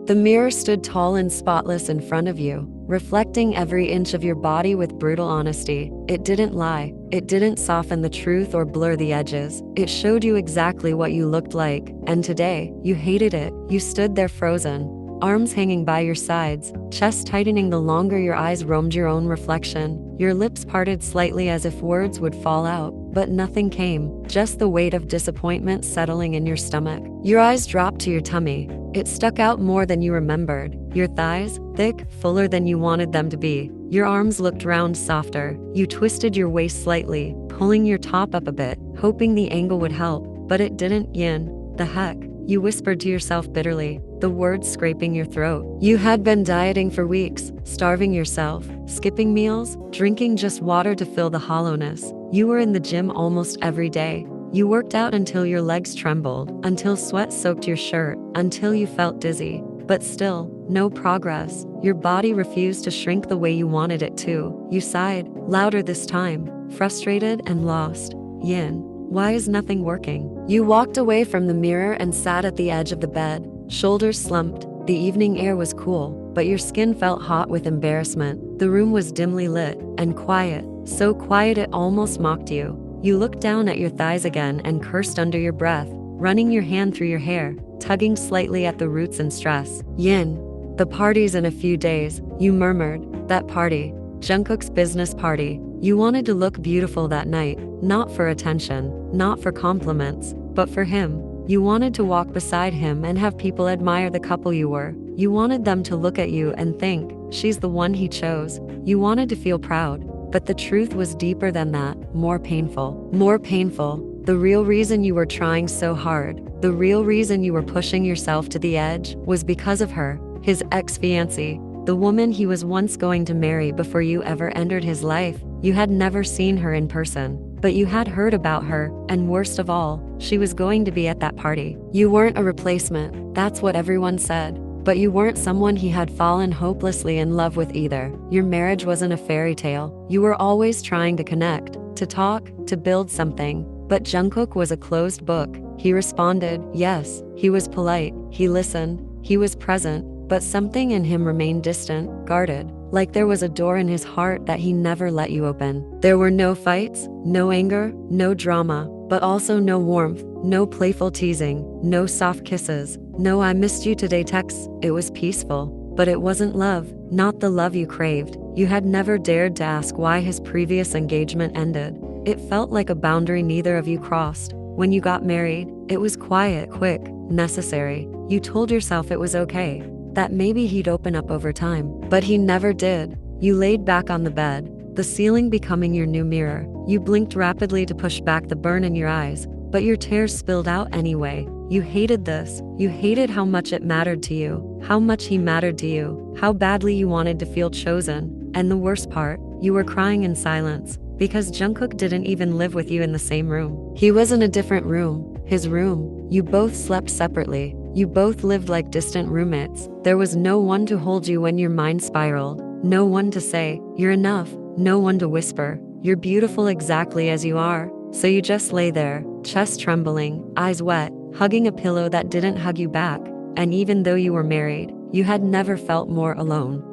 The mirror stood tall and spotless in front of you, reflecting every inch of your body with brutal honesty. It didn't lie. It didn't soften the truth or blur the edges. It showed you exactly what you looked like, and today, you hated it. You stood there frozen, arms hanging by your sides, chest tightening the longer your eyes roamed your own reflection. Your lips parted slightly as if words would fall out, but nothing came, just the weight of disappointment settling in your stomach. Your eyes dropped to your tummy. It stuck out more than you remembered. Your thighs, thick, fuller than you wanted them to be. Your arms looked round, softer. You twisted your waist slightly, pulling your top up a bit, hoping the angle would help, but it didn't. Yin, the heck? You whispered to yourself bitterly, the words scraping your throat. You had been dieting for weeks, starving yourself, skipping meals, drinking just water to fill the hollowness. You were in the gym almost every day. You worked out until your legs trembled, until sweat soaked your shirt, until you felt dizzy. But still, no progress. Your body refused to shrink the way you wanted it to. You sighed, louder this time, frustrated and lost. Yin, why is nothing working? You walked away from the mirror and sat at the edge of the bed, shoulders slumped. The evening air was cool, but your skin felt hot with embarrassment. The room was dimly lit and quiet, so quiet it almost mocked you. You looked down at your thighs again and cursed under your breath, running your hand through your hair, tugging slightly at the roots in stress. Yin, the party's in a few days, you murmured. That party, Jungkook's business party. You wanted to look beautiful that night, not for attention, not for compliments, but for him. You wanted to walk beside him and have people admire the couple you were. You wanted them to look at you and think, she's the one he chose. You wanted to feel proud. But the truth was deeper than that, more painful. More painful. The real reason you were trying so hard, the real reason you were pushing yourself to the edge, was because of her, his ex-fiancée, the woman he was once going to marry before you ever entered his life. You had never seen her in person, but you had heard about her, and worst of all, she was going to be at that party. You weren't a replacement, that's what everyone said. But you weren't someone he had fallen hopelessly in love with either. Your marriage wasn't a fairy tale. You were always trying to connect, to talk, to build something. But Jungkook was a closed book. He responded, yes. He was polite. He listened. He was present. But something in him remained distant, guarded, like there was a door in his heart that he never let you open. There were no fights, no anger, no drama, but also no warmth, no playful teasing, no soft kisses, no I missed you today texts. It was peaceful, but it wasn't love, not the love you craved. You had never dared to ask why his previous engagement ended. It felt like a boundary neither of you crossed. When you got married, it was quiet, quick, necessary. You told yourself it was okay, that maybe he'd open up over time, but he never did. You laid back on the bed, the ceiling becoming your new mirror. You blinked rapidly to push back the burn in your eyes, but your tears spilled out anyway. You hated this. You hated how much it mattered to you, how much he mattered to you, how badly you wanted to feel chosen. And the worst part, you were crying in silence, because Jungkook didn't even live with you in the same room. He was in a different room, his room. You both slept separately. You both lived like distant roommates. There was no one to hold you when your mind spiraled, no one to say, you're enough, no one to whisper, you're beautiful exactly as you are. So you just lay there, chest trembling, eyes wet, hugging a pillow that didn't hug you back. And even though you were married, you had never felt more alone.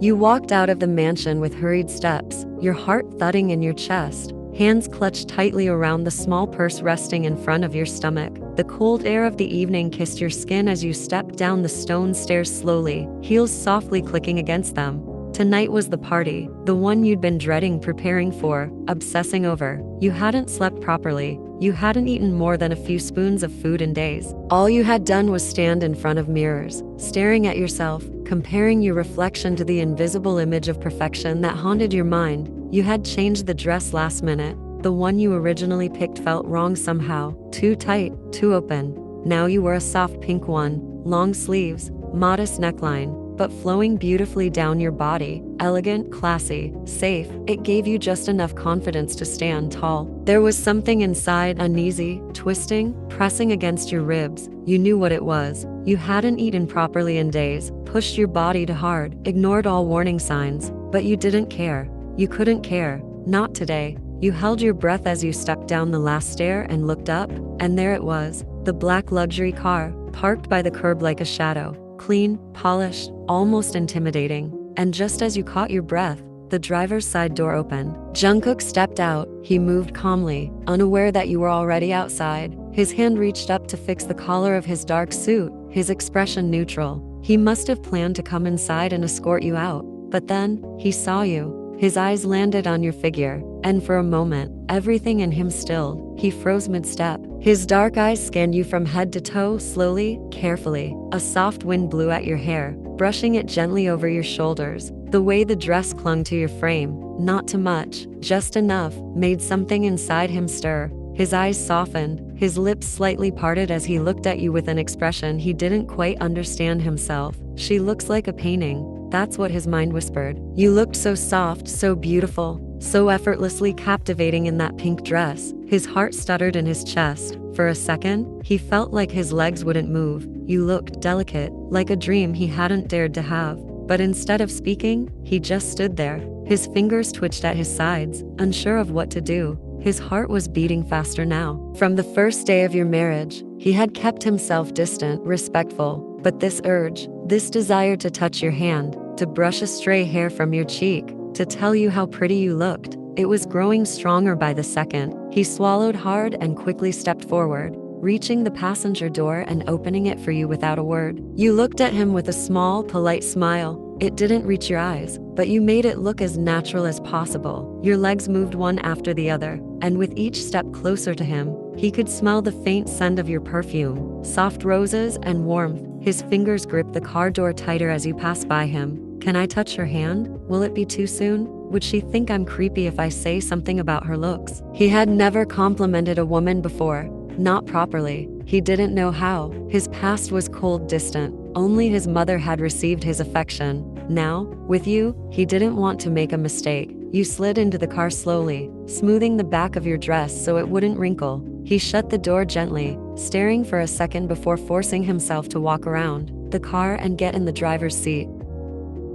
You walked out of the mansion with hurried steps, your heart thudding in your chest, hands clutched tightly around the small purse resting in front of your stomach. The cold air of the evening kissed your skin as you stepped down the stone stairs slowly, heels softly clicking against them. Tonight was the party, the one you'd been dreading, preparing for, obsessing over. You hadn't slept properly. You hadn't eaten more than a few spoons of food in days. All you had done was stand in front of mirrors, staring at yourself, comparing your reflection to the invisible image of perfection that haunted your mind. You had changed the dress last minute. The one you originally picked felt wrong somehow, too tight, too open. Now you wore a soft pink one, long sleeves, modest neckline, but flowing beautifully down your body, elegant, classy, safe. It gave you just enough confidence to stand tall. There was something inside, uneasy, twisting, pressing against your ribs. You knew what it was. You hadn't eaten properly in days, pushed your body too hard, ignored all warning signs, but you didn't care. You couldn't care, not today. You held your breath as you stepped down the last stair and looked up, and there it was, the black luxury car, parked by the curb like a shadow. clean, polished, almost intimidating. And just as you caught your breath, the driver's side door opened. Jungkook stepped out. He moved calmly, unaware that you were already outside. His hand reached up to fix the collar of his dark suit, his expression neutral. He must have planned to come inside and escort you out. But then, he saw you. His eyes landed on your figure, and for a moment, everything in him stilled. He froze mid-step. His dark eyes scanned you from head to toe, slowly, carefully. A soft wind blew at your hair, brushing it gently over your shoulders. The way the dress clung to your frame, not too much, just enough, made something inside him stir. His eyes softened, his lips slightly parted as he looked at you with an expression he didn't quite understand himself. She looks like a painting. That's what his mind whispered. You looked so soft, so beautiful, so effortlessly captivating in that pink dress. His heart stuttered in his chest. For a second, he felt like his legs wouldn't move. You looked delicate, like a dream he hadn't dared to have. But instead of speaking, he just stood there. His fingers twitched at his sides, unsure of what to do. His heart was beating faster now. From the first day of your marriage, he had kept himself distant, respectful. But this urge, this desire to touch your hand, to brush a stray hair from your cheek, to tell you how pretty you looked, it was growing stronger by the second. He swallowed hard and quickly stepped forward, reaching the passenger door and opening it for you without a word. You looked at him with a small, polite smile. It didn't reach your eyes, but you made it look as natural as possible. Your legs moved one after the other, and with each step closer to him, he could smell the faint scent of your perfume, soft roses and warmth. His fingers gripped the car door tighter as you passed by him. Can I touch her hand? Will it be too soon? Would she think I'm creepy if I say something about her looks? He had never complimented a woman before. Not properly. He didn't know how. His past was cold, distant. Only his mother had received his affection. Now, with you, he didn't want to make a mistake. You slid into the car slowly, smoothing the back of your dress so it wouldn't wrinkle. He shut the door gently, staring for a second before forcing himself to walk around the car and get in the driver's seat.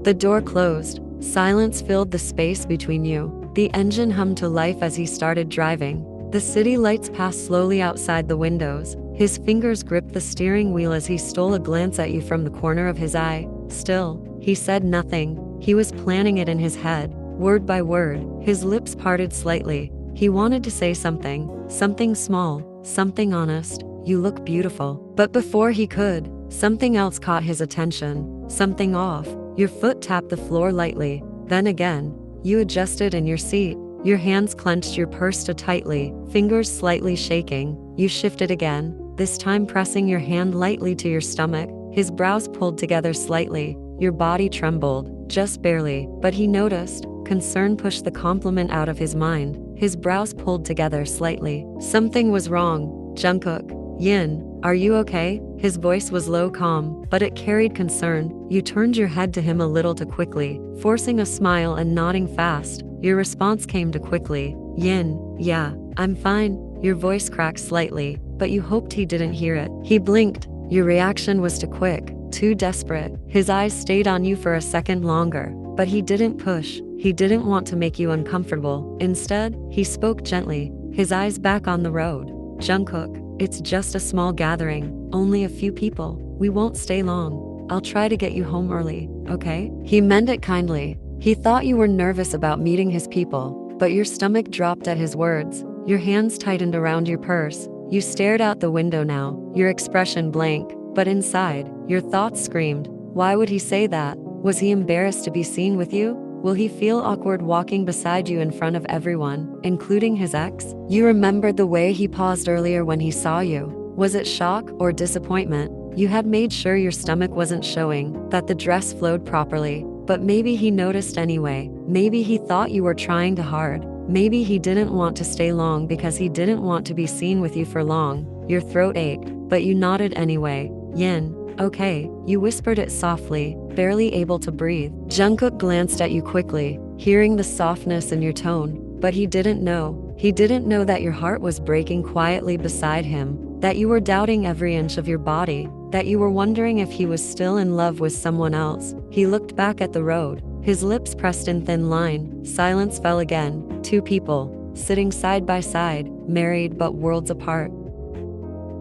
The door closed. Silence filled the space between you. The engine hummed to life as he started driving. The city lights passed slowly outside the windows. His fingers gripped the steering wheel as he stole a glance at you from the corner of his eye. Still, he said nothing. He was planning it in his head, word by word. His lips parted slightly. He wanted to say something. Something small. Something honest. You look beautiful. But before he could, something else caught his attention. Something off. Your foot tapped the floor lightly. Then again, you adjusted in your seat. Your hands clenched your purse too tightly, fingers slightly shaking. You shifted again, this time pressing your hand lightly to your stomach. His brows pulled together slightly. Your body trembled, just barely, but he noticed. Concern pushed the compliment out of his mind. His brows pulled together slightly. Something was wrong. Jungkook. Yin, are you okay? His voice was low, calm, but it carried concern. You turned your head to him a little too quickly, forcing a smile and nodding fast. Your response came too quickly. Yin, yeah, I'm fine. Your voice cracked slightly, but you hoped he didn't hear it. He blinked. Your reaction was too quick, too desperate. His eyes stayed on you for a second longer, but he didn't push. He didn't want to make you uncomfortable. Instead, he spoke gently, his eyes back on the road. Jungkook, it's just a small gathering, only a few people. We won't stay long. I'll try to get you home early, okay? He meant it kindly. He thought you were nervous about meeting his people, but your stomach dropped at his words. Your hands tightened around your purse. You stared out the window now, your expression blank, but inside, your thoughts screamed. Why would he say that? Was he embarrassed to be seen with you? Will he feel awkward walking beside you in front of everyone, including his ex? You remembered the way he paused earlier when he saw you. Was it shock or disappointment? You had made sure your stomach wasn't showing, that the dress flowed properly, but maybe he noticed anyway. Maybe he thought you were trying too hard. Maybe he didn't want to stay long because he didn't want to be seen with you for long. Your throat ached, but you nodded anyway. Yin, okay, you whispered it softly, barely able to breathe. Jungkook glanced at you quickly, hearing the softness in your tone, but he didn't know. He didn't know that your heart was breaking quietly beside him, that you were doubting every inch of your body, that you were wondering if he was still in love with someone else. He looked back at the road, his lips pressed in thin line. Silence fell again. Two people, sitting side by side, married but worlds apart.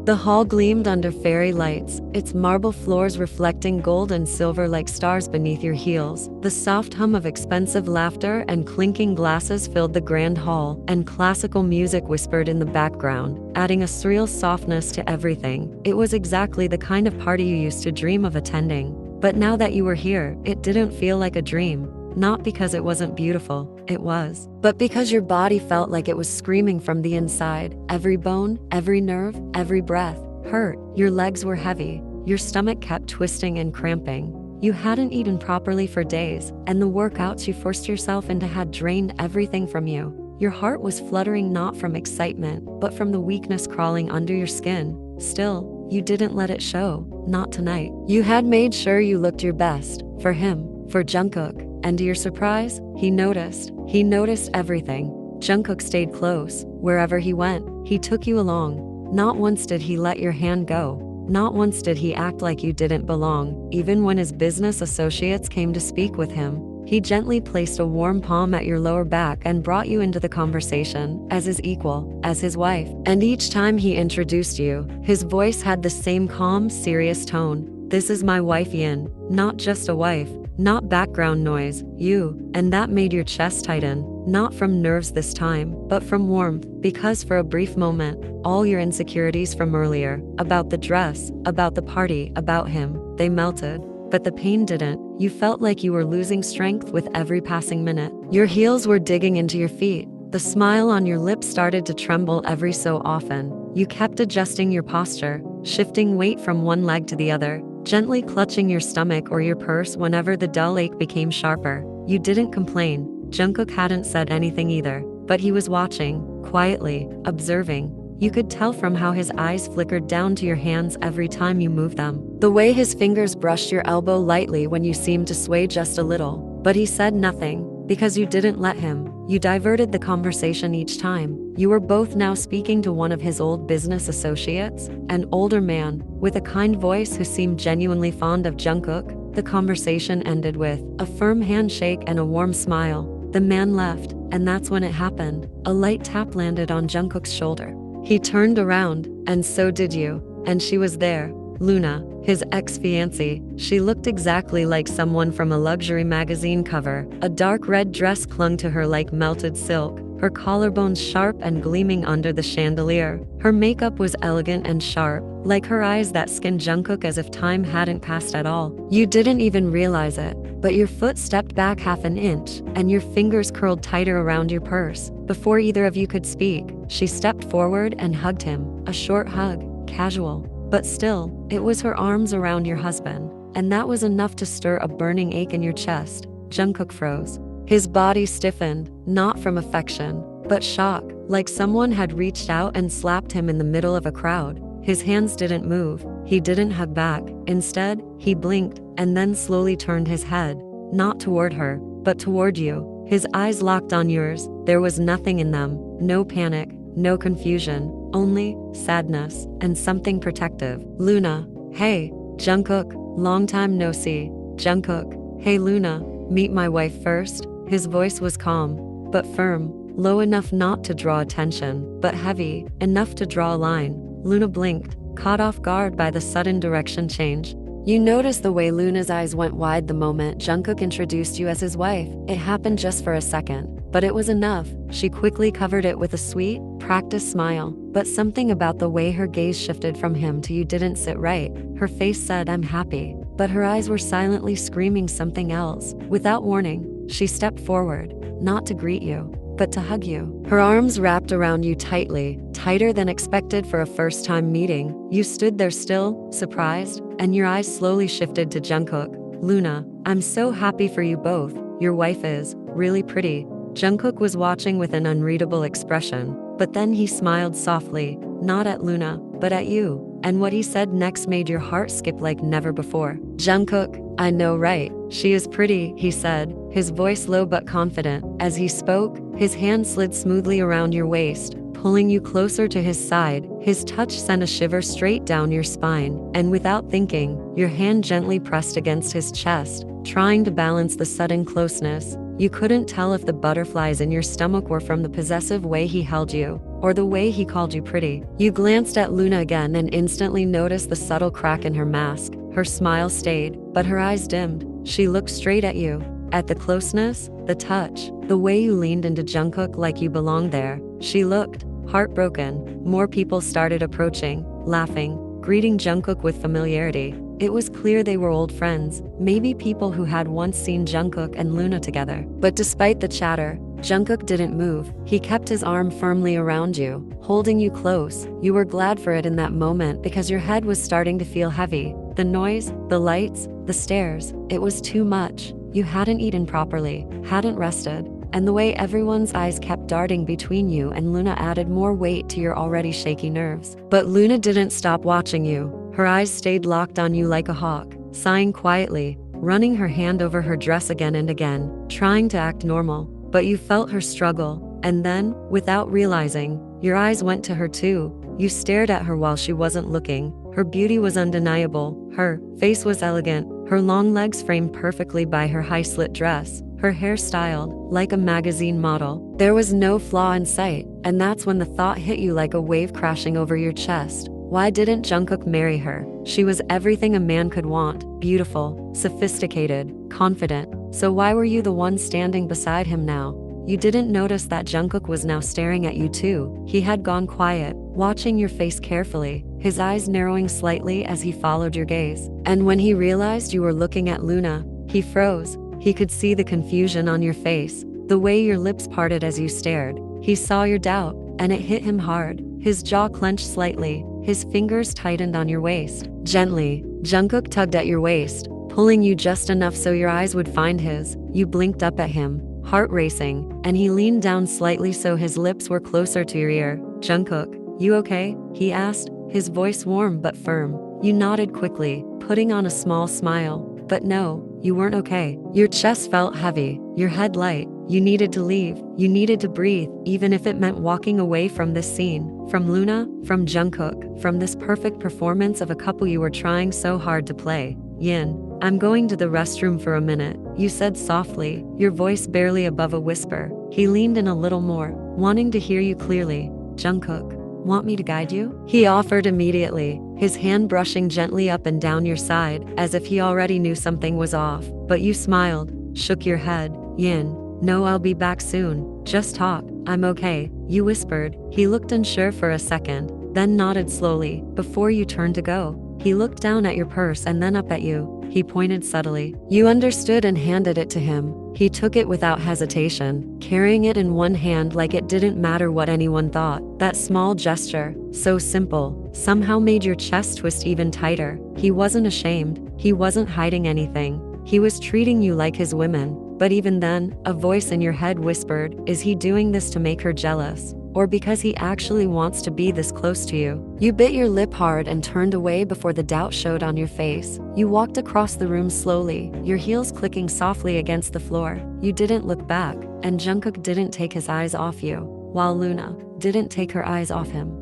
The hall gleamed under fairy lights, its marble floors reflecting gold and silver like stars beneath your heels. The soft hum of expensive laughter and clinking glasses filled the grand hall, and classical music whispered in the background, adding a surreal softness to everything. It was exactly the kind of party you used to dream of attending. But now that you were here, it didn't feel like a dream. Not because it wasn't beautiful, it was, but because your body felt like it was screaming from the inside. Every bone, every nerve, every breath hurt. Your legs were heavy. Your stomach kept twisting and cramping. You hadn't eaten properly for days, and the workouts you forced yourself into had drained everything from you. Your heart was fluttering not from excitement, but from the weakness crawling under your skin. Still, you didn't let it show. Not tonight. You had made sure you looked your best. For him. For Jungkook. And to your surprise, he noticed. He noticed everything. Jungkook stayed close. Wherever he went, he took you along. Not once did he let your hand go. Not once did he act like you didn't belong. Even when his business associates came to speak with him, he gently placed a warm palm at your lower back and brought you into the conversation, as his equal, as his wife. And each time he introduced you, his voice had the same calm, serious tone. This is my wife Yin. Not just a wife. Not background noise, you, and that made your chest tighten, not from nerves this time, but from warmth, because for a brief moment, all your insecurities from earlier, about the dress, about the party, about him, they melted. But the pain didn't. You felt like you were losing strength with every passing minute. Your heels were digging into your feet. The smile on your lips started to tremble every so often. You kept adjusting your posture, shifting weight from one leg to the other, gently clutching your stomach or your purse whenever the dull ache became sharper. You didn't complain. Jungkook hadn't said anything either, but he was watching, quietly, observing. You could tell from how his eyes flickered down to your hands every time you moved them. The way his fingers brushed your elbow lightly when you seemed to sway just a little. But he said nothing, because you didn't let him. You diverted the conversation each time. You were both now speaking to one of his old business associates, an older man, with a kind voice who seemed genuinely fond of Jungkook. The conversation ended with a firm handshake and a warm smile. The man left, and that's when it happened. A light tap landed on Jungkook's shoulder. He turned around, and so did you. And she was there. Luna, his ex-fiancée. She looked exactly like someone from a luxury magazine cover. A dark red dress clung to her like melted silk, her collarbones sharp and gleaming under the chandelier. Her makeup was elegant and sharp, like her eyes that skinned Jungkook as if time hadn't passed at all. You didn't even realize it, but your foot stepped back half an inch, and your fingers curled tighter around your purse. Before either of you could speak, she stepped forward and hugged him. A short hug, casual. But still, it was her arms around your husband, and that was enough to stir a burning ache in your chest. Jungkook froze. His body stiffened, not from affection, but shock, like someone had reached out and slapped him in the middle of a crowd. His hands didn't move. He didn't hug back. Instead, he blinked, and then slowly turned his head, not toward her, but toward you. His eyes locked on yours. There was nothing in them, no panic, no confusion, only sadness and something protective. Luna, hey. Jungkook, long time no see. Jungkook, hey Luna, meet my wife first. His voice was calm, but firm, low enough not to draw attention, but heavy enough to draw a line. Luna blinked, caught off guard by the sudden direction change. You noticed the way Luna's eyes went wide the moment Jungkook introduced you as his wife. It happened just for a second, but it was enough. She quickly covered it with a sweet, practiced smile, but something about the way her gaze shifted from him to you didn't sit right. Her face said, "I'm happy," but her eyes were silently screaming something else. Without warning, she stepped forward, not to greet you, but to hug you. Her arms wrapped around you tightly, tighter than expected for a first-time meeting. You stood there still, surprised, and your eyes slowly shifted to Jungkook. Luna, I'm so happy for you both. Your wife is really pretty. Jungkook was watching with an unreadable expression, but then he smiled softly, not at Luna, but at you. And what he said next made your heart skip like never before. Jungkook, I know, right? She is pretty, he said, his voice low but confident. As he spoke, his hand slid smoothly around your waist, pulling you closer to his side. His touch sent a shiver straight down your spine, and without thinking, your hand gently pressed against his chest, trying to balance the sudden closeness. You couldn't tell if the butterflies in your stomach were from the possessive way he held you, or the way he called you pretty. You glanced at Luna again and instantly noticed the subtle crack in her mask. Her smile stayed, but her eyes dimmed. She looked straight at you. At the closeness, the touch, the way you leaned into Jungkook like you belonged there. She looked heartbroken. More people started approaching, laughing, greeting Jungkook with familiarity. It was clear they were old friends, maybe people who had once seen Jungkook and Luna together. But despite the chatter, Jungkook didn't move. He kept his arm firmly around you, holding you close. You were glad for it in that moment because your head was starting to feel heavy. The noise, the lights, the stares, it was too much. You hadn't eaten properly, hadn't rested, and the way everyone's eyes kept darting between you and Luna added more weight to your already shaky nerves. But Luna didn't stop watching you. Her eyes stayed locked on you like a hawk, sighing quietly, running her hand over her dress again and again, trying to act normal. But you felt her struggle, and then, without realizing, your eyes went to her too. You stared at her while she wasn't looking. Her beauty was undeniable. Her face was elegant, her long legs framed perfectly by her high-slit dress, her hair styled like a magazine model. There was no flaw in sight, and that's when the thought hit you like a wave crashing over your chest. Why didn't Jungkook marry her? She was everything a man could want, beautiful, sophisticated, confident. So why were you the one standing beside him now? You didn't notice that Jungkook was now staring at you too. He had gone quiet, watching your face carefully, his eyes narrowing slightly as he followed your gaze. And when he realized you were looking at Luna, he froze. He could see the confusion on your face, the way your lips parted as you stared. He saw your doubt, and it hit him hard. His jaw clenched slightly, his fingers tightened on your waist. Gently, Jungkook tugged at your waist, pulling you just enough so your eyes would find his. You blinked up at him, heart racing, and he leaned down slightly so his lips were closer to your ear. Jungkook, you okay? He asked, his voice warm but firm. You nodded quickly, putting on a small smile. But no, you weren't okay. Your chest felt heavy, your head light. You needed to leave. You needed to breathe, even if it meant walking away from this scene. From Luna, from Jungkook, from this perfect performance of a couple you were trying so hard to play. Yin, I'm going to the restroom for a minute, you said softly, your voice barely above a whisper. He leaned in a little more, wanting to hear you clearly. Jungkook, want me to guide you? He offered immediately, his hand brushing gently up and down your side, as if he already knew something was off. But you smiled, shook your head. Yin, no, I'll be back soon. Just talk. I'm okay, you whispered. He looked unsure for a second, then nodded slowly. Before you turned to go, he looked down at your purse and then up at you. He pointed subtly. You understood and handed it to him. He took it without hesitation, carrying it in one hand like it didn't matter what anyone thought. That small gesture, so simple, somehow made your chest twist even tighter. He wasn't ashamed. He wasn't hiding anything. He was treating you like his woman. But even then, a voice in your head whispered, is he doing this to make her jealous? Or because he actually wants to be this close to you? You bit your lip hard and turned away before the doubt showed on your face. You walked across the room slowly, your heels clicking softly against the floor. You didn't look back, and Jungkook didn't take his eyes off you, while Luna didn't take her eyes off him.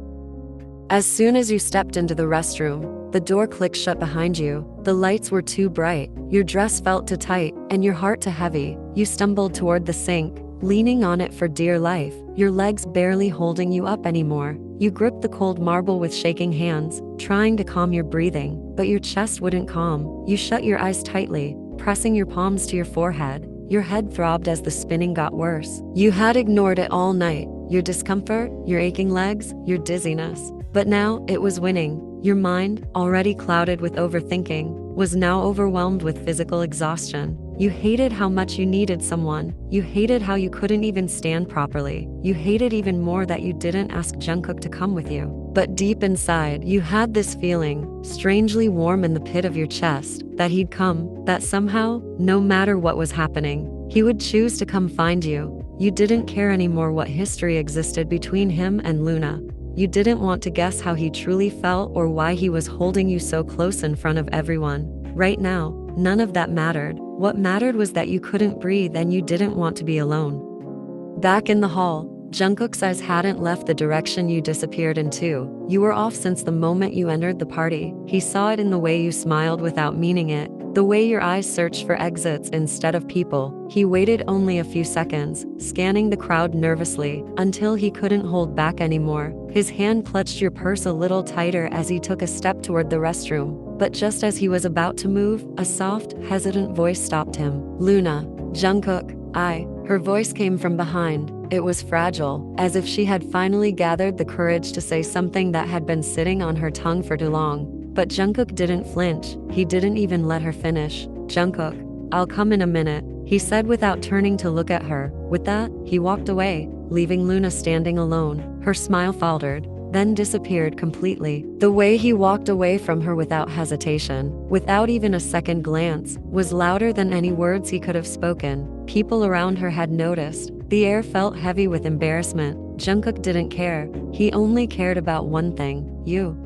As soon as you stepped into the restroom, the door clicked shut behind you. The lights were too bright, your dress felt too tight, and your heart too heavy. You stumbled toward the sink, leaning on it for dear life, your legs barely holding you up anymore. You gripped the cold marble with shaking hands, trying to calm your breathing, but your chest wouldn't calm. You shut your eyes tightly, pressing your palms to your forehead. Your head throbbed as the spinning got worse. You had ignored it all night, your discomfort, your aching legs, your dizziness. But now, it was winning. Your mind, already clouded with overthinking, was now overwhelmed with physical exhaustion. You hated how much you needed someone. You hated how you couldn't even stand properly. You hated even more that you didn't ask Jungkook to come with you. But deep inside, you had this feeling, strangely warm in the pit of your chest, that he'd come, that somehow, no matter what was happening, he would choose to come find you. You didn't care anymore what history existed between him and Luna. You didn't want to guess how he truly felt or why he was holding you so close in front of everyone. Right now, none of that mattered. What mattered was that you couldn't breathe and you didn't want to be alone. Back in the hall, Jungkook's eyes hadn't left the direction you disappeared into. You were off since the moment you entered the party. He saw it in the way you smiled without meaning it, The way your eyes searched for exits instead of people. He waited only a few seconds, scanning the crowd nervously, until he couldn't hold back anymore. His hand clutched your purse a little tighter as he took a step toward the restroom. But just as he was about to move, a soft, hesitant voice stopped him. "Luna." "Jungkook, I." Her voice came from behind. It was fragile, as if she had finally gathered the courage to say something that had been sitting on her tongue for too long. But Jungkook didn't flinch. He didn't even let her finish. "Jungkook, I'll come in a minute," he said without turning to look at her. With that, he walked away, leaving Luna standing alone. Her smile faltered, then disappeared completely. The way he walked away from her without hesitation, without even a second glance, was louder than any words he could have spoken. People around her had noticed. The air felt heavy with embarrassment. Jungkook didn't care. He only cared about one thing: you.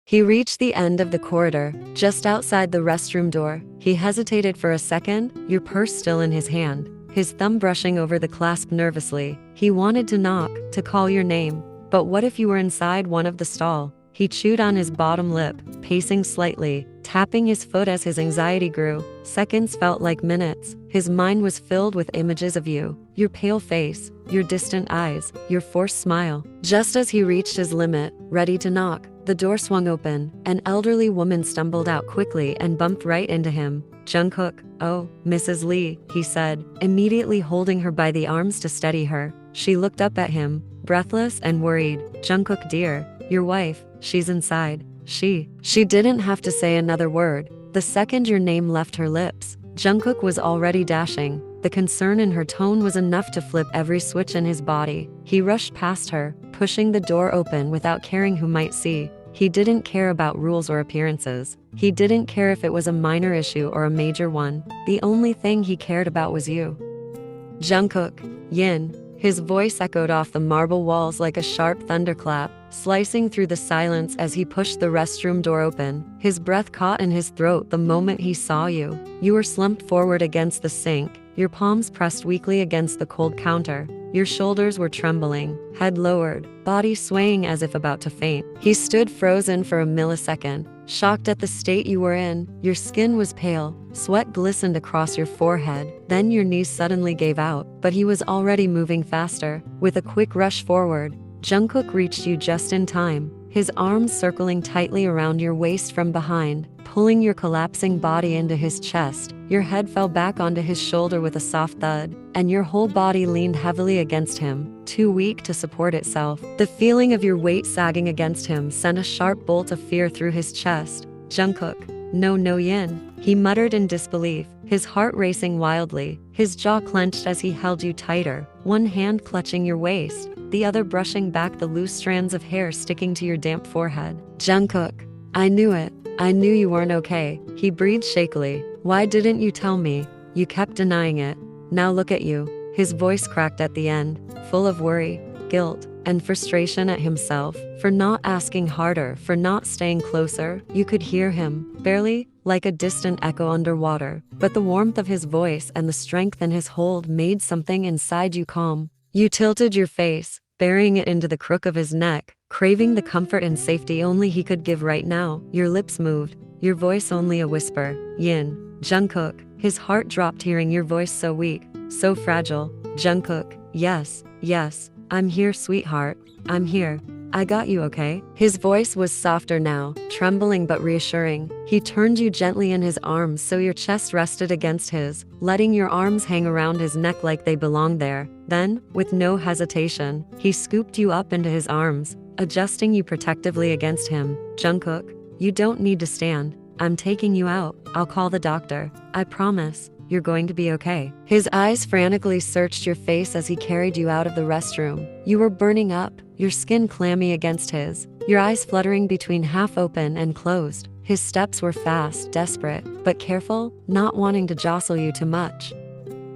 He reached the end of the corridor, just outside the restroom door. He hesitated for a second, your purse still in his hand, his thumb brushing over the clasp nervously. He wanted to knock, to call your name. But what if you were inside one of the stall? He chewed on his bottom lip, pacing slightly, tapping his foot as his anxiety grew. Seconds felt like minutes. His mind was filled with images of you, your pale face, your distant eyes, your forced smile. Just as he reached his limit, ready to knock, the door swung open. An elderly woman stumbled out quickly and bumped right into him. "Jungkook." "Oh, Mrs. Lee," he said, immediately holding her by the arms to steady her. She looked up at him, breathless and worried. "Jungkook dear, your wife, she's inside." She didn't have to say another word. The second your name left her lips, Jungkook was already dashing. The concern in her tone was enough to flip every switch in his body. He rushed past her, pushing the door open without caring who might see. He didn't care about rules or appearances. He didn't care if it was a minor issue or a major one. The only thing he cared about was you. "Jungkook." "Yin." His voice echoed off the marble walls like a sharp thunderclap, slicing through the silence as he pushed the restroom door open. His breath caught in his throat the moment he saw you. You were slumped forward against the sink, your palms pressed weakly against the cold counter. Your shoulders were trembling, head lowered, body swaying as if about to faint. He stood frozen for a millisecond, shocked at the state you were in. Your skin was pale, sweat glistened across your forehead. Then your knees suddenly gave out, but he was already moving faster. With a quick rush forward, Jungkook reached you just in time, his arms circling tightly around your waist from behind, pulling your collapsing body into his chest. Your head fell back onto his shoulder with a soft thud, and your whole body leaned heavily against him, too weak to support itself. The feeling of your weight sagging against him sent a sharp bolt of fear through his chest. "Jungkook." "No, no, Yin," he muttered in disbelief, his heart racing wildly. His jaw clenched as he held you tighter, one hand clutching your waist, the other brushing back the loose strands of hair sticking to your damp forehead. "Jungkook, I knew it. I knew you weren't okay," he breathed shakily. "Why didn't you tell me? You kept denying it. Now look at you." His voice cracked at the end, full of worry, guilt, and frustration at himself for not asking harder, for not staying closer. You could hear him, barely, like a distant echo underwater, but the warmth of his voice and the strength in his hold made something inside you calm. You tilted your face, burying it into the crook of his neck, craving the comfort and safety only he could give right now. Your lips moved, your voice only a whisper. "Yin." "Jungkook." His heart dropped hearing your voice so weak, so fragile. "Jungkook, yes, yes, I'm here, sweetheart. I'm here. I got you, okay?" His voice was softer now, trembling but reassuring. He turned you gently in his arms so your chest rested against his, letting your arms hang around his neck like they belonged there. Then, with no hesitation, he scooped you up into his arms, adjusting you protectively against him. "Jungkook, you don't need to stand. I'm taking you out. I'll call the doctor. I promise. You're going to be okay." His eyes frantically searched your face as he carried you out of the restroom. You were burning up, your skin clammy against his, your eyes fluttering between half open and closed. His steps were fast, desperate, but careful, not wanting to jostle you too much.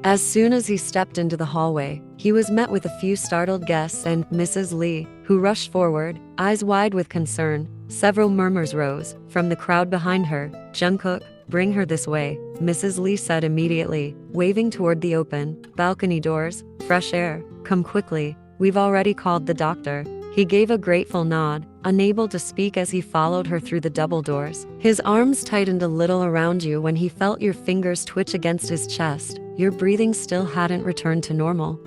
As soon as he stepped into the hallway, he was met with a few startled guests and Mrs. Lee, who rushed forward, eyes wide with concern. Several murmurs rose from the crowd behind her. "Jungkook, bring her this way," Mrs. Lee said immediately, waving toward the open balcony doors. "Fresh air, come quickly. We've already called the doctor." He gave a grateful nod, unable to speak as he followed her through the double doors. His arms tightened a little around you when he felt your fingers twitch against his chest. Your breathing still hadn't returned to normal.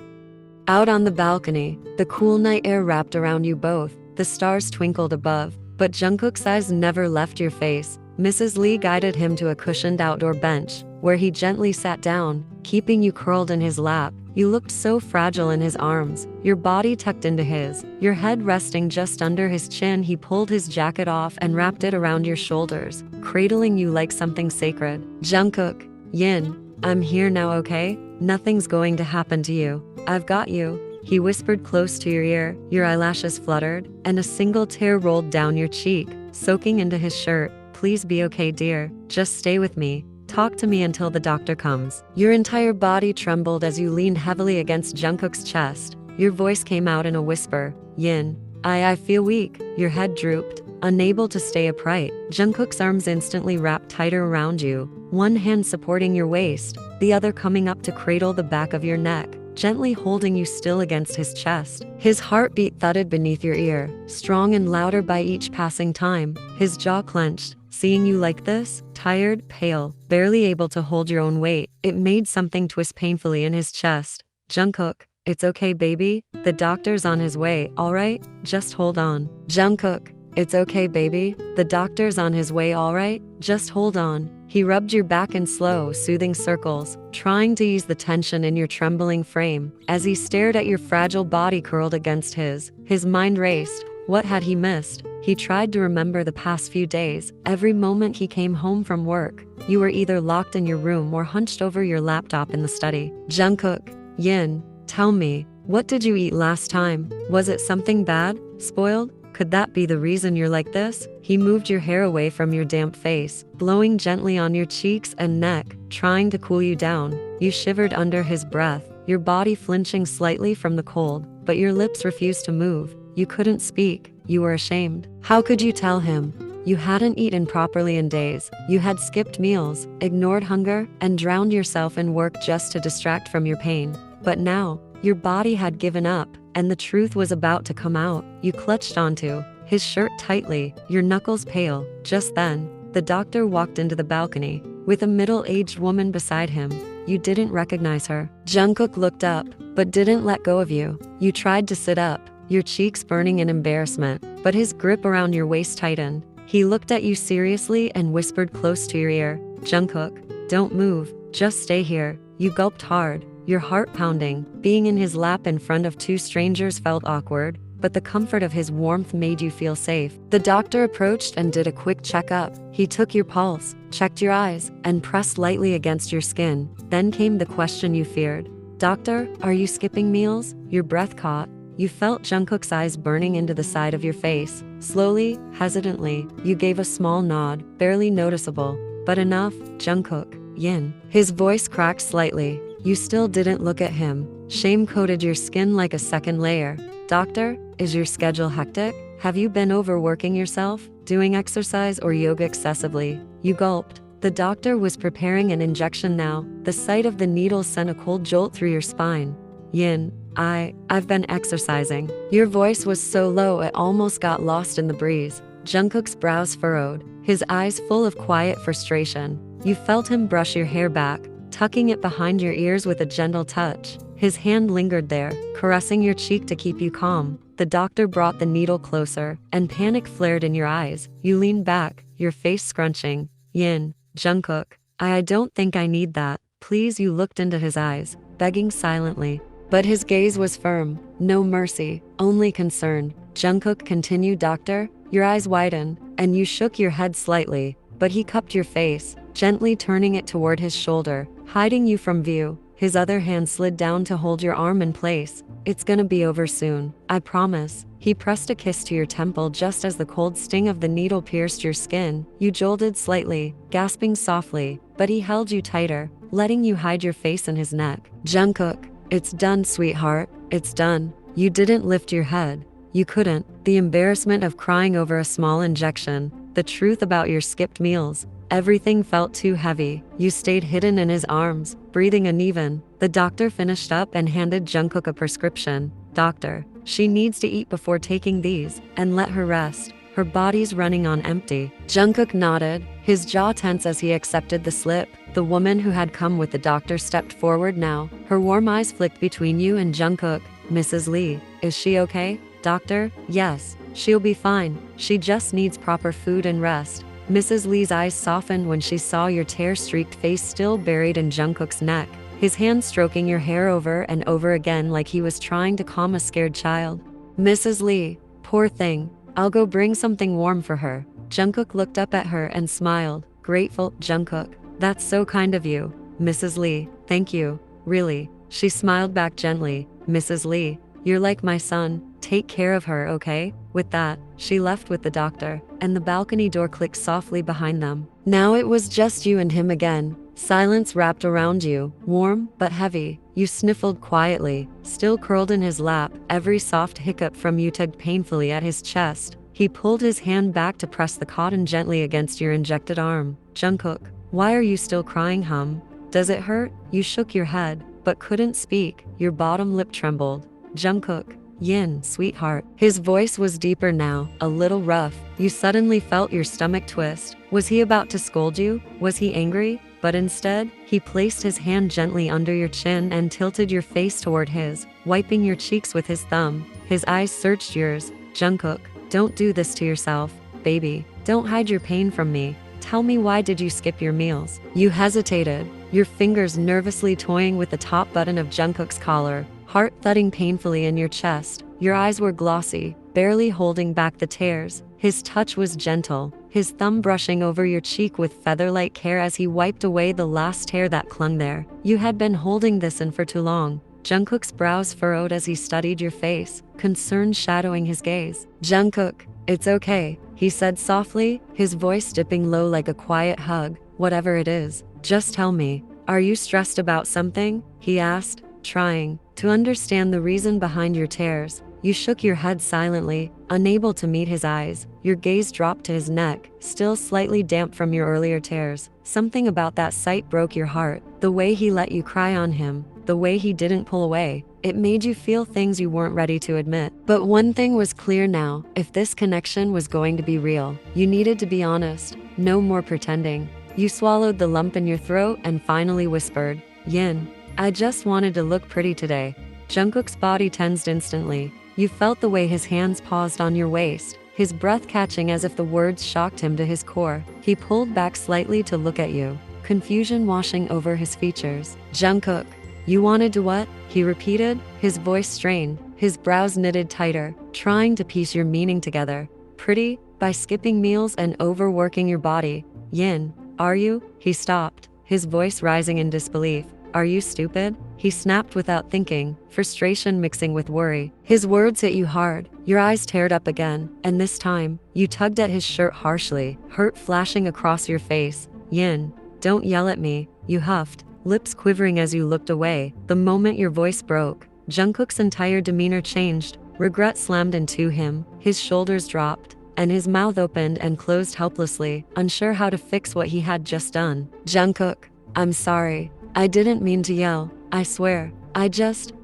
Out on the balcony, the cool night air wrapped around you both. The stars twinkled above, but Jungkook's eyes never left your face. Mrs. Lee guided him to a cushioned outdoor bench, where he gently sat down, keeping you curled in his lap. You looked so fragile in his arms, your body tucked into his, your head resting just under his chin. He pulled his jacket off and wrapped it around your shoulders, cradling you like something sacred. Jungkook, Yn, I'm here now, okay? Nothing's going to happen to you. I've got you. He whispered close to your ear. Your eyelashes fluttered, and a single tear rolled down your cheek, soaking into his shirt. Please be okay, dear. Just stay with me. Talk to me until the doctor comes. Your entire body trembled as you leaned heavily against Jungkook's chest. Your voice came out in a whisper. Yn, I feel weak. Your head drooped, unable to stay upright. Jungkook's arms instantly wrapped tighter around you, one hand supporting your waist, the other coming up to cradle the back of your neck, gently holding you still against his chest. His heartbeat thudded beneath your ear, strong and louder by each passing time. His jaw clenched. Seeing you like this, tired, pale, barely able to hold your own weight, it made something twist painfully in his chest. Jungkook, it's okay, baby. The doctor's on his way, alright? Just hold on. Jungkook, it's okay, baby. The doctor's on his way, alright? Just hold on. He rubbed your back in slow, soothing circles, trying to ease the tension in your trembling frame. As he stared at your fragile body curled against his mind raced. What had he missed? He tried to remember the past few days. Every moment he came home from work, you were either locked in your room or hunched over your laptop in the study. Jungkook, Yn, tell me, what did you eat last time? Was it something bad? Spoiled? Could that be the reason you're like this? He moved your hair away from your damp face, blowing gently on your cheeks and neck, trying to cool you down. You shivered under his breath, your body flinching slightly from the cold, but your lips refused to move. You couldn't speak. You were ashamed. How could you tell him? You hadn't eaten properly in days. You had skipped meals, ignored hunger, and drowned yourself in work just to distract from your pain. But now, your body had given up, and the truth was about to come out. You clutched onto his shirt tightly, your knuckles pale. Just then, the doctor walked into the balcony, with a middle-aged woman beside him. You didn't recognize her. Jungkook looked up, but didn't let go of you. You tried to sit up, your cheeks burning in embarrassment, but his grip around your waist tightened. He looked at you seriously and whispered close to your ear. Jungkook, don't move, just stay here. You gulped hard, your heart pounding. Being in his lap in front of two strangers felt awkward, but the comfort of his warmth made you feel safe. The doctor approached and did a quick checkup. He took your pulse, checked your eyes, and pressed lightly against your skin. Then came the question you feared. Doctor, are you skipping meals? Your breath caught. You felt Jungkook's eyes burning into the side of your face. Slowly, hesitantly, you gave a small nod, barely noticeable, but enough. Jungkook, Yn. His voice cracked slightly. You still didn't look at him. Shame coated your skin like a second layer. Doctor, is your schedule hectic? Have you been overworking yourself, doing exercise or yoga excessively? You gulped. The doctor was preparing an injection now. The sight of the needle sent a cold jolt through your spine. Yn, I've been exercising. Your voice was so low it almost got lost in the breeze. Jungkook's brows furrowed, his eyes full of quiet frustration. You felt him brush your hair back, tucking it behind your ears with a gentle touch. His hand lingered there, caressing your cheek to keep you calm. The doctor brought the needle closer, and panic flared in your eyes. You leaned back, your face scrunching. Yn, Jungkook, I don't think I need that. Please. You looked into his eyes, begging silently. But his gaze was firm, no mercy, only concern. Jungkook continued. Doctor, your eyes widened, and you shook your head slightly, but he cupped your face, gently turning it toward his shoulder, hiding you from view. His other hand slid down to hold your arm in place. It's gonna be over soon, I promise. He pressed a kiss to your temple just as the cold sting of the needle pierced your skin. You jolted slightly, gasping softly, but he held you tighter, letting you hide your face in his neck. Jungkook, it's done, sweetheart. It's done. You didn't lift your head. You couldn't. The embarrassment of crying over a small injection, the truth about your skipped meals, everything felt too heavy. You stayed hidden in his arms, breathing uneven. The doctor finished up and handed Jungkook a prescription. Doctor, She needs to eat before taking these, and let her rest. Her body's running on empty. Jungkook nodded, his jaw tense as he accepted the slip. The woman who had come with the doctor stepped forward now. Her warm eyes flicked between you and Jungkook. Mrs. Lee, is she okay? Doctor, yes, she'll be fine. She just needs proper food and rest. Mrs. Lee's eyes softened when she saw your tear-streaked face still buried in Jungkook's neck, his hand stroking your hair over and over again like he was trying to calm a scared child. Mrs. Lee, poor thing. I'll go bring something warm for her. Jungkook looked up at her and smiled, grateful. Jungkook, that's so kind of you. Mrs. Lee, thank you, really. She smiled back gently. Mrs. Lee, you're like my son. Take care of her, okay? With that, she left with the doctor, and the balcony door clicked softly behind them. Now it was just you and him again. Silence wrapped around you, warm but heavy. You sniffled quietly, still curled in his lap. Every soft hiccup from you tugged painfully at his chest. He pulled his hand back to press the cotton gently against your injected arm. Jungkook, why are you still crying, hum? Does it hurt? You shook your head, but couldn't speak. Your bottom lip trembled. Jungkook, Yin, sweetheart. His voice was deeper now, a little rough. You suddenly felt your stomach twist. Was he about to scold you? Was he angry? But instead, he placed his hand gently under your chin and tilted your face toward his, wiping your cheeks with his thumb. His eyes searched yours. Jungkook, don't do this to yourself, baby. Don't hide your pain from me. Tell me, why did you skip your meals? You hesitated, your fingers nervously toying with the top button of Jungkook's collar, heart thudding painfully in your chest. Your eyes were glossy, barely holding back the tears. His touch was gentle, his thumb brushing over your cheek with feather-like care as he wiped away the last hair that clung there. You had been holding this in for too long. Jungkook's brows furrowed as he studied your face, concern shadowing his gaze. Jungkook, it's okay, he said softly, his voice dipping low like a quiet hug. Whatever it is, just tell me. Are you stressed about something? He asked, trying to understand the reason behind your tears. You shook your head silently, unable to meet his eyes. Your gaze dropped to his neck, still slightly damp from your earlier tears. Something about that sight broke your heart. The way he let you cry on him, the way he didn't pull away. It made you feel things you weren't ready to admit. But one thing was clear now. If this connection was going to be real, you needed to be honest. No more pretending. You swallowed the lump in your throat and finally whispered, Yin, I just wanted to look pretty today. Jungkook's body tensed instantly. You felt the way his hands paused on your waist, his breath catching as if the words shocked him to his core. He pulled back slightly to look at you, confusion washing over his features. Jungkook, you wanted to what? He repeated, his voice strained, his brows knitted tighter, trying to piece your meaning together. Pretty? By skipping meals and overworking your body. Yin, are you? He stopped, his voice rising in disbelief. Are you stupid? He snapped without thinking, frustration mixing with worry. His words hit you hard, your eyes teared up again, and this time, you tugged at his shirt harshly, hurt flashing across your face. Yin, don't yell at me, you huffed, lips quivering as you looked away. The moment your voice broke, Jungkook's entire demeanor changed. Regret slammed into him, his shoulders dropped, and his mouth opened and closed helplessly, unsure how to fix what he had just done. Jungkook, I'm sorry. I didn't mean to yell, I swear.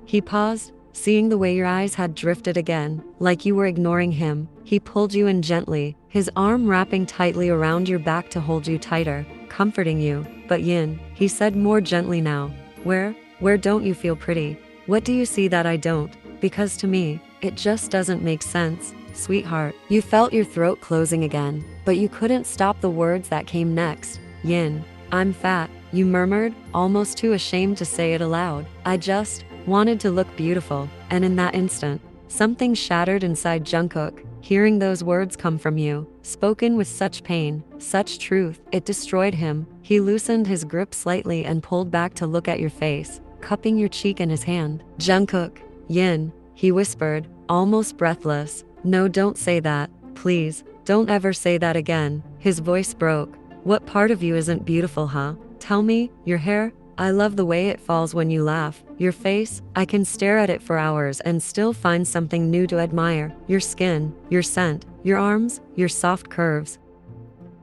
He paused, seeing the way your eyes had drifted again, like you were ignoring him. He pulled you in gently, his arm wrapping tightly around your back to hold you tighter, comforting you. But Yin, he said more gently now, where don't you feel pretty? What do you see that I don't? Because to me, it just doesn't make sense, sweetheart. You felt your throat closing again, but you couldn't stop the words that came next. Yin, I'm fat, you murmured, almost too ashamed to say it aloud. I just wanted to look beautiful, and in that instant, something shattered inside Jungkook. Hearing those words come from you, spoken with such pain, such truth, it destroyed him. He loosened his grip slightly and pulled back to look at your face, cupping your cheek in his hand. Jungkook, Yin, he whispered, almost breathless. No, don't say that, please, don't ever say that again. His voice broke. What part of you isn't beautiful, huh? Tell me. Your hair? I love the way it falls when you laugh. Your face? I can stare at it for hours and still find something new to admire. Your skin, your scent, your arms, your soft curves.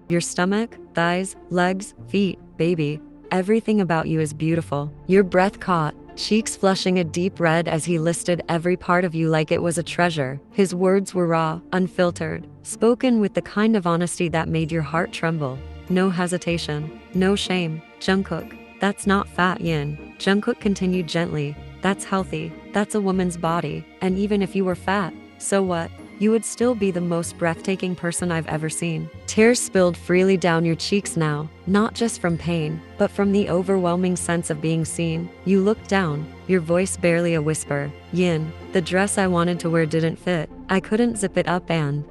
Your stomach, thighs, legs, feet, baby. Everything about you is beautiful. Your breath caught, cheeks flushing a deep red as he listed every part of you like it was a treasure. His words were raw, unfiltered, spoken with the kind of honesty that made your heart tremble. No hesitation, no shame. Jungkook, that's not fat, Yin. Jungkook continued gently. That's healthy, that's a woman's body, and even if you were fat, so what? You would still be the most breathtaking person I've ever seen. Tears spilled freely down your cheeks now, not just from pain, but from the overwhelming sense of being seen. You looked down, your voice barely a whisper. Yin, the dress I wanted to wear didn't fit. I couldn't zip it up and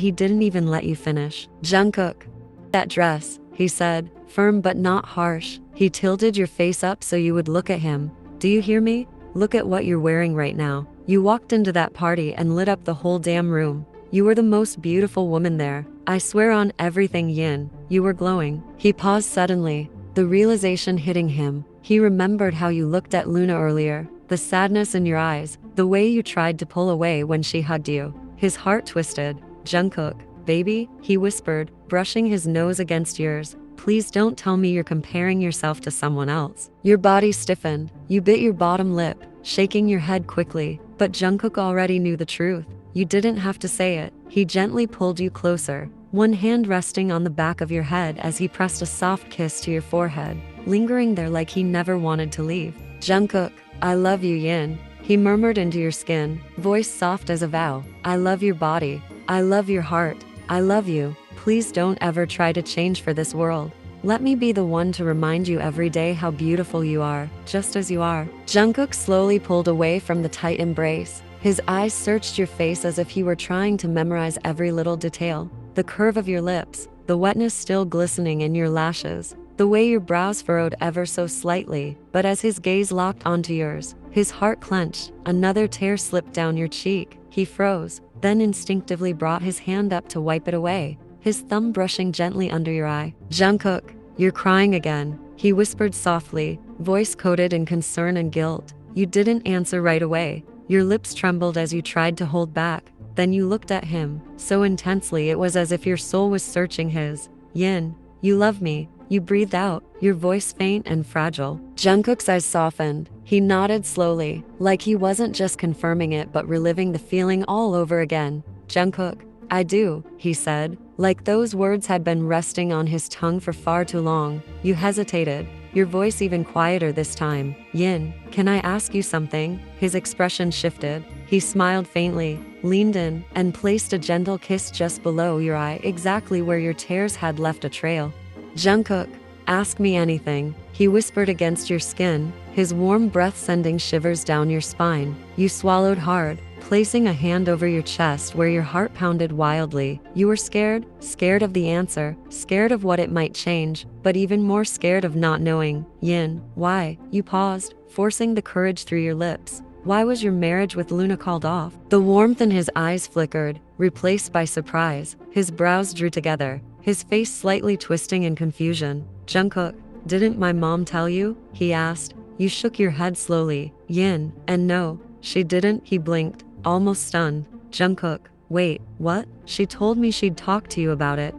he didn't even let you finish. Jungkook, that dress, he said, firm but not harsh. He tilted your face up so you would look at him. Do you hear me? Look at what you're wearing right now. You walked into that party and lit up the whole damn room. You were the most beautiful woman there. I swear on everything, Yin. You were glowing. He paused suddenly, the realization hitting him. He remembered how you looked at Luna earlier, the sadness in your eyes, the way you tried to pull away when she hugged you. His heart twisted. Jungkook, baby, he whispered, brushing his nose against yours. Please don't tell me you're comparing yourself to someone else. Your body stiffened. You bit your bottom lip, shaking your head quickly. But Jungkook already knew the truth. You didn't have to say it. He gently pulled you closer, one hand resting on the back of your head as he pressed a soft kiss to your forehead, lingering there like he never wanted to leave. Jungkook, I love you, Yin. He murmured into your skin, voice soft as a vow. I love your body. I love your heart. I love you. Please don't ever try to change for this world. Let me be the one to remind you every day how beautiful you are, just as you are. Jungkook slowly pulled away from the tight embrace. His eyes searched your face as if he were trying to memorize every little detail. The curve of your lips, the wetness still glistening in your lashes, the way your brows furrowed ever so slightly. But as his gaze locked onto yours, his heart clenched. Another tear slipped down your cheek. He froze, then instinctively brought his hand up to wipe it away, his thumb brushing gently under your eye. Jungkook, you're crying again, he whispered softly, voice coated in concern and guilt. You didn't answer right away. Your lips trembled as you tried to hold back. Then you looked at him, so intensely it was as if your soul was searching his. Yin, you love me, you breathed out, your voice faint and fragile. Jungkook's eyes softened. He nodded slowly, like he wasn't just confirming it but reliving the feeling all over again. Jungkook, I do, he said, like those words had been resting on his tongue for far too long. You hesitated, your voice even quieter this time. Yin, can I ask you something? His expression shifted. He smiled faintly, leaned in, and placed a gentle kiss just below your eye, exactly where your tears had left a trail. Jungkook, ask me anything, he whispered against your skin, his warm breath sending shivers down your spine. You swallowed hard, placing a hand over your chest where your heart pounded wildly. You were scared, scared of the answer, scared of what it might change, but even more scared of not knowing. Yin, why? You paused, forcing the courage through your lips. Why was your marriage with Luna called off? The warmth in his eyes flickered, replaced by surprise. His brows drew together, his face slightly twisting in confusion. Jungkook, didn't my mom tell you? He asked. You shook your head slowly. Yin, and no, she didn't. He blinked, almost stunned. Jungkook, wait, what? She told me she'd talk to you about it.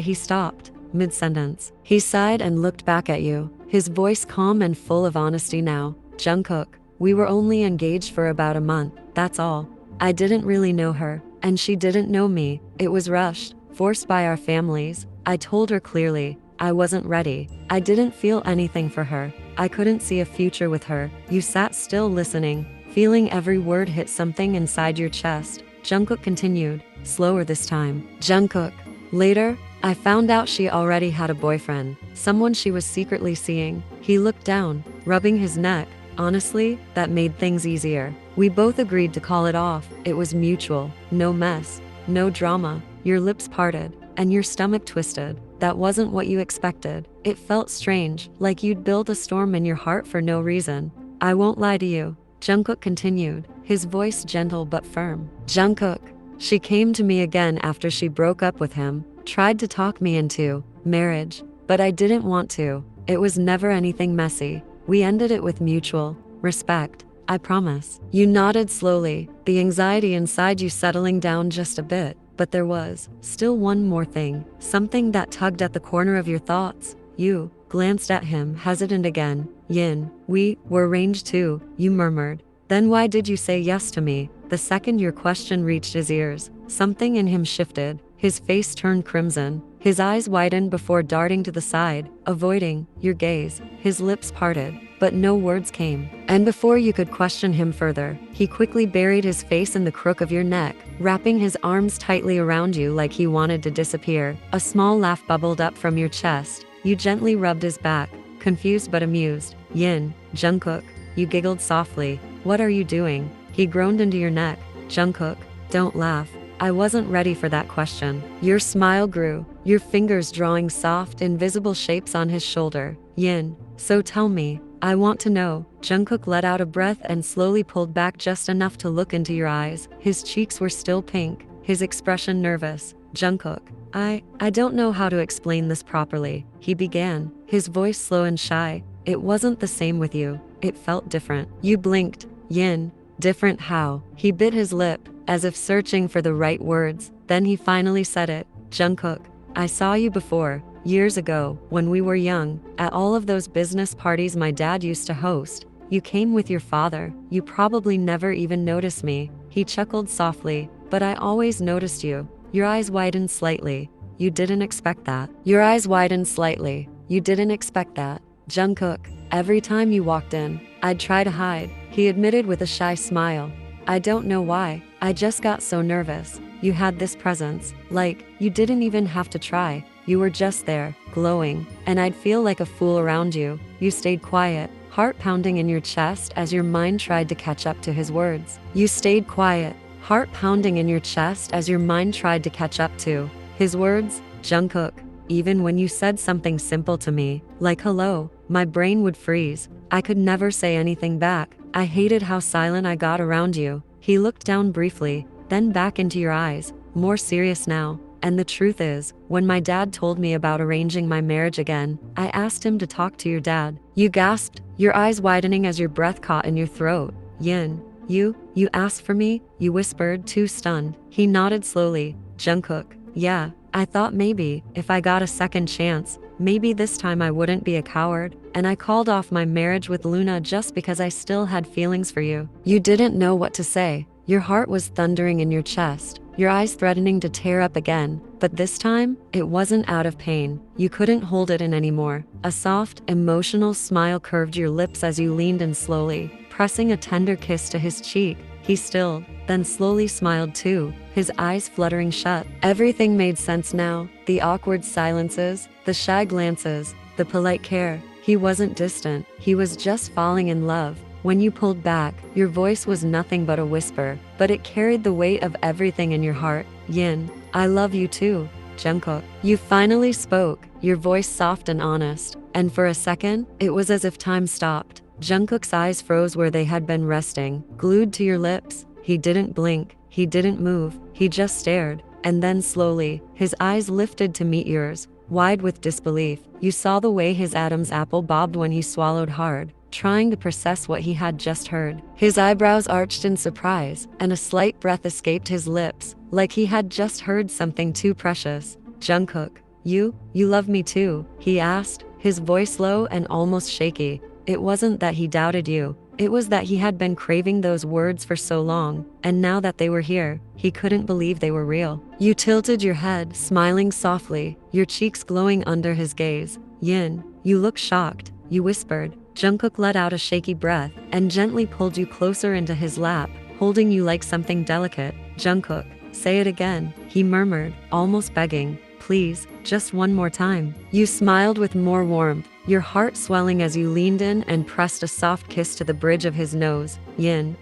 He stopped, mid-sentence. He sighed and looked back at you, his voice calm and full of honesty now. Jungkook, we were only engaged for about a month, that's all. I didn't really know her, and she didn't know me. It was rushed, forced by our families. I told her clearly, I wasn't ready. I didn't feel anything for her. I couldn't see a future with her. You sat still listening, feeling every word hit something inside your chest. Jungkook continued, slower this time. Jungkook, later, I found out she already had a boyfriend, someone she was secretly seeing. He looked down, rubbing his neck. Honestly, that made things easier. We both agreed to call it off. It was mutual. No mess, no drama. Your lips parted, and your stomach twisted. That wasn't what you expected. It felt strange, like you'd built a storm in your heart for no reason. I won't lie to you, Jungkook continued, his voice gentle but firm. Jungkook, she came to me again after she broke up with him, tried to talk me into marriage, but I didn't want to. It was never anything messy. We ended it with mutual respect, I promise. You nodded slowly, the anxiety inside you settling down just a bit. But there was still one more thing, something that tugged at the corner of your thoughts. You glanced at him, hesitant again. Yin, we were arranged too, you murmured. Then why did you say yes to me? The second your question reached his ears, something in him shifted. His face turned crimson. His eyes widened before darting to the side, avoiding your gaze. His lips parted, but no words came. And before you could question him further, he quickly buried his face in the crook of your neck, wrapping his arms tightly around you like he wanted to disappear. A small laugh bubbled up from your chest. You gently rubbed his back, confused but amused. Yin, Jungkook, you giggled softly. What are you doing? He groaned into your neck. Jungkook, don't laugh. I wasn't ready for that question. Your smile grew, your fingers drawing soft, invisible shapes on his shoulder. Yin, so tell me, I want to know. Jungkook let out a breath and slowly pulled back just enough to look into your eyes. His cheeks were still pink, his expression nervous. Jungkook, I don't know how to explain this properly, he began, his voice slow and shy. It wasn't the same with you. It felt different. You blinked. Yin, different how? He bit his lip, as if searching for the right words. Then he finally said it. Jungkook, I saw you before, years ago, when we were young, at all of those business parties my dad used to host. You came with your father. You probably never even noticed me. He chuckled softly, but I always noticed you. Your eyes widened slightly. You didn't expect that. Your eyes widened slightly. You didn't expect that. Jungkook, every time you walked in, I'd try to hide, he admitted with a shy smile. I don't know why, I just got so nervous. You had this presence, like, you didn't even have to try. You were just there, glowing, and I'd feel like a fool around you. You stayed quiet, heart pounding in your chest as your mind tried to catch up to his words. You stayed quiet, heart pounding in your chest as your mind tried to catch up to his words. Jungkook, even when you said something simple to me, like hello, my brain would freeze. I could never say anything back. I hated how silent I got around you. He looked down briefly, then back into your eyes, more serious now. And the truth is, when my dad told me about arranging my marriage again, I asked him to talk to your dad. You gasped, your eyes widening as your breath caught in your throat. Yin, you asked for me? You whispered, too stunned. He nodded slowly. Jungkook, yeah, I thought maybe, if I got a second chance, maybe this time I wouldn't be a coward, and I called off my marriage with Luna just because I still had feelings for you. You didn't know what to say. Your heart was thundering in your chest, your eyes threatening to tear up again, but this time, it wasn't out of pain. You couldn't hold it in anymore. A soft, emotional smile curved your lips as you leaned in slowly, pressing a tender kiss to his cheek. He stilled, then slowly smiled too, his eyes fluttering shut. Everything made sense now, the awkward silences, the shy glances, the polite care. He wasn't distant, he was just falling in love. When you pulled back, your voice was nothing but a whisper, but it carried the weight of everything in your heart. Yin, I love you too, Jungkook. You finally spoke, your voice soft and honest, and for a second, it was as if time stopped. Jungkook's eyes froze where they had been resting, glued to your lips. He didn't blink, he didn't move, he just stared. And then slowly, his eyes lifted to meet yours, wide with disbelief. You saw the way his Adam's apple bobbed when he swallowed hard, trying to process what he had just heard. His eyebrows arched in surprise, and a slight breath escaped his lips, like he had just heard something too precious. Jungkook, you love me too? He asked, his voice low and almost shaky. It wasn't that he doubted you. It was that he had been craving those words for so long, and now that they were here, he couldn't believe they were real. You tilted your head, smiling softly, your cheeks glowing under his gaze. Yin, you look shocked, you whispered. Jungkook let out a shaky breath and gently pulled you closer into his lap, holding you like something delicate. Jungkook, say it again, he murmured, almost begging. Please, just one more time. You smiled with more warmth, your heart swelling as you leaned in and pressed a soft kiss to the bridge of his nose. Yin,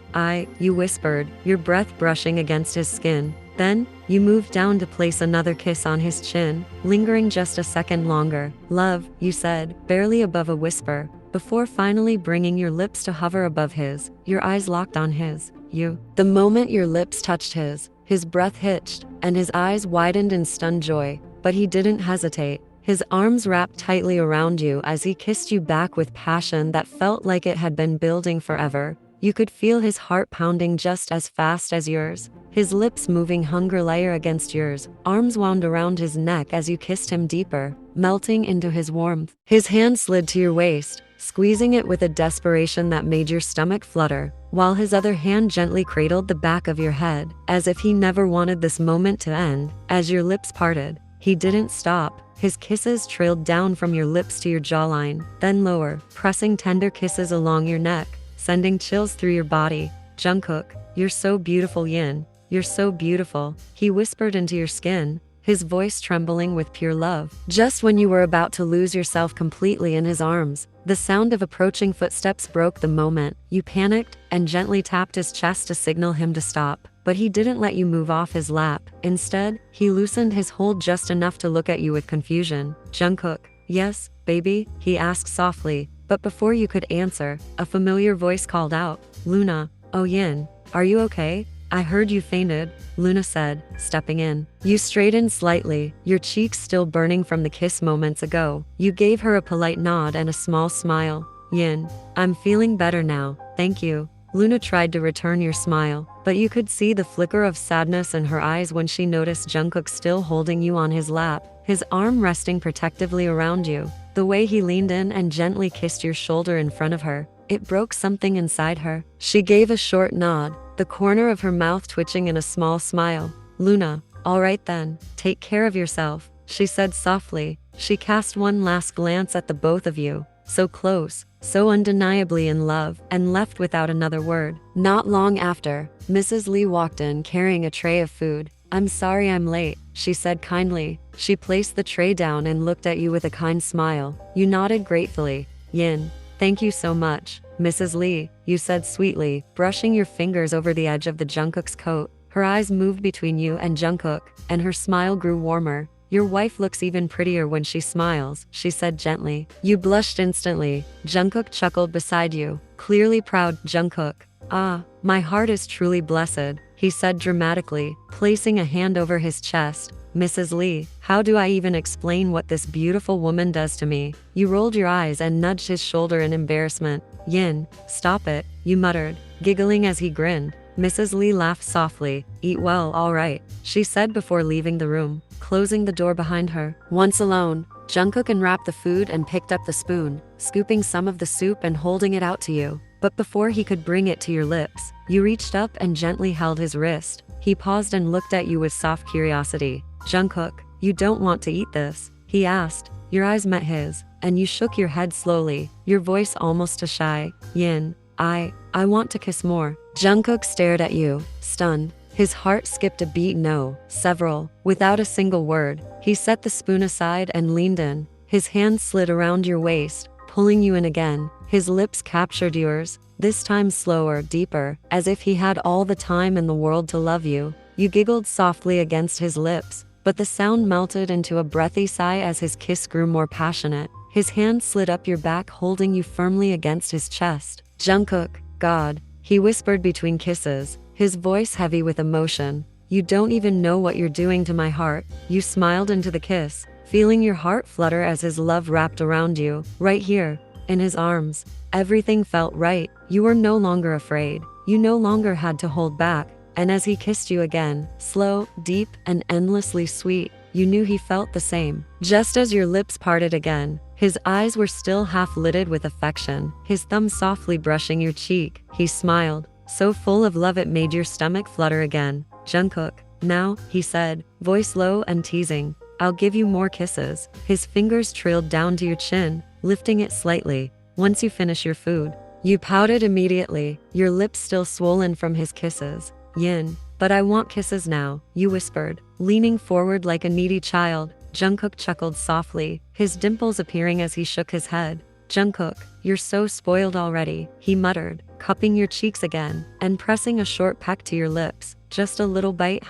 you whispered, your breath brushing against his skin. Then, you moved down to place another kiss on his chin, lingering just a second longer. Love, you said, barely above a whisper, before finally bringing your lips to hover above his. Your eyes locked on his. The moment your lips touched his breath hitched, and his eyes widened in stunned joy. But he didn't hesitate. His arms wrapped tightly around you as he kissed you back with passion that felt like it had been building forever. You could feel his heart pounding just as fast as yours, his lips moving hunger layer against yours, arms wound around his neck as you kissed him deeper. melting into his warmth. His hand slid to your waist, squeezing it with a desperation that made your stomach flutter, while his other hand gently cradled the back of your head, as if he never wanted this moment to end. As your lips parted, he didn't stop. His kisses trailed down from your lips to your jawline, then lower, pressing tender kisses along your neck, sending chills through your body. Jungkook, you're so beautiful, Yin. You're so beautiful, he whispered into your skin, his voice trembling with pure love. Just when you were about to lose yourself completely in his arms, the sound of approaching footsteps broke the moment. You panicked and gently tapped his chest to signal him to stop. But he didn't let you move off his lap. Instead, he loosened his hold just enough to look at you with confusion. Jungkook, yes, baby, he asked softly, but before you could answer, a familiar voice called out, Luna, oh Yin, are you okay? I heard you fainted, Luna said, stepping in. You straightened slightly, your cheeks still burning from the kiss moments ago. You gave her a polite nod and a small smile. Yin, I'm feeling better now, thank you. Luna tried to return your smile, but you could see the flicker of sadness in her eyes when she noticed Jungkook still holding you on his lap, his arm resting protectively around you. The way he leaned in and gently kissed your shoulder in front of her, it broke something inside her. She gave a short nod, the corner of her mouth twitching in a small smile. Luna, all right then, take care of yourself, she said softly. She cast one last glance at the both of you, so close, so undeniably in love, and left without another word. Not long after, Mrs. Lee walked in carrying a tray of food. I'm sorry I'm late, she said kindly. She placed the tray down and looked at you with a kind smile. You nodded gratefully. Yin, thank you so much, Mrs. Lee, you said sweetly, brushing your fingers over the edge of the Jungkook's coat. Her eyes moved between you and Jungkook, and her smile grew warmer. Your wife looks even prettier when she smiles, she said gently. You blushed instantly. Jungkook chuckled beside you, clearly proud. Jungkook, ah, my heart is truly blessed, he said dramatically, placing a hand over his chest. Mrs. Lee, how do I even explain what this beautiful woman does to me? You rolled your eyes and nudged his shoulder in embarrassment. Yin, stop it, you muttered, giggling as he grinned. Mrs. Lee laughed softly. Eat well, all right, she said before leaving the room, closing the door behind her. Once alone, Jungkook unwrapped the food and picked up the spoon, scooping some of the soup and holding it out to you. But before he could bring it to your lips, you reached up and gently held his wrist. He paused and looked at you with soft curiosity. Jungkook, you don't want to eat this? He asked. Your eyes met his, and you shook your head slowly, your voice almost a shy. Yin, I want to kiss more. Jungkook stared at you, stunned. His heart skipped a beat. No, several. Without a single word, he set the spoon aside and leaned in. His hand slid around your waist, pulling you in again. His lips captured yours, this time slower, deeper, as if he had all the time in the world to love you. You giggled softly against his lips, but the sound melted into a breathy sigh as his kiss grew more passionate. His hand slid up your back, holding you firmly against his chest. Jungkook, God, he whispered between kisses, his voice heavy with emotion. You don't even know what you're doing to my heart. You smiled into the kiss, feeling your heart flutter as his love wrapped around you. Right here, in his arms, everything felt right. You were no longer afraid. You no longer had to hold back. And as he kissed you again, slow, deep, and endlessly sweet, you knew he felt the same. Just as your lips parted again, his eyes were still half lidded with affection, his thumb softly brushing your cheek. He smiled, so full of love it made your stomach flutter again. Jungkook, now, he said, voice low and teasing, I'll give you more kisses. His fingers trailed down to your chin, lifting it slightly. Once you finish your food, you pouted immediately, your lips still swollen from his kisses. Yin, but I want kisses now, you whispered, leaning forward like a needy child. Jungkook chuckled softly, his dimples appearing as he shook his head. Jungkook, you're so spoiled already, he muttered, cupping your cheeks again, and pressing a short peck to your lips. Just a little bite,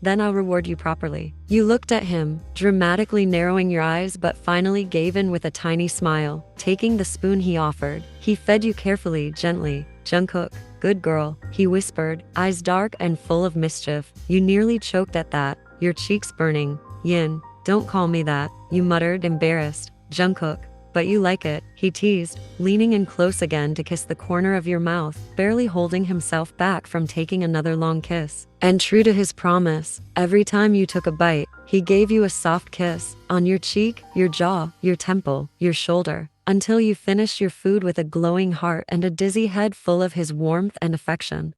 then I'll reward you properly. You looked at him, dramatically narrowing your eyes, but finally gave in with a tiny smile, taking the spoon he offered. He fed you carefully, gently. Jungkook, good girl, he whispered, eyes dark and full of mischief. You nearly choked at that, your cheeks burning. Yin, don't call me that, you muttered, embarrassed. Jungkook, But you like it, he teased, leaning in close again to kiss the corner of your mouth, barely holding himself back from taking another long kiss. And true to his promise, every time you took a bite, he gave you a soft kiss on your cheek, your jaw, your temple, your shoulder, until you finished your food with a glowing heart and a dizzy head full of his warmth and affection.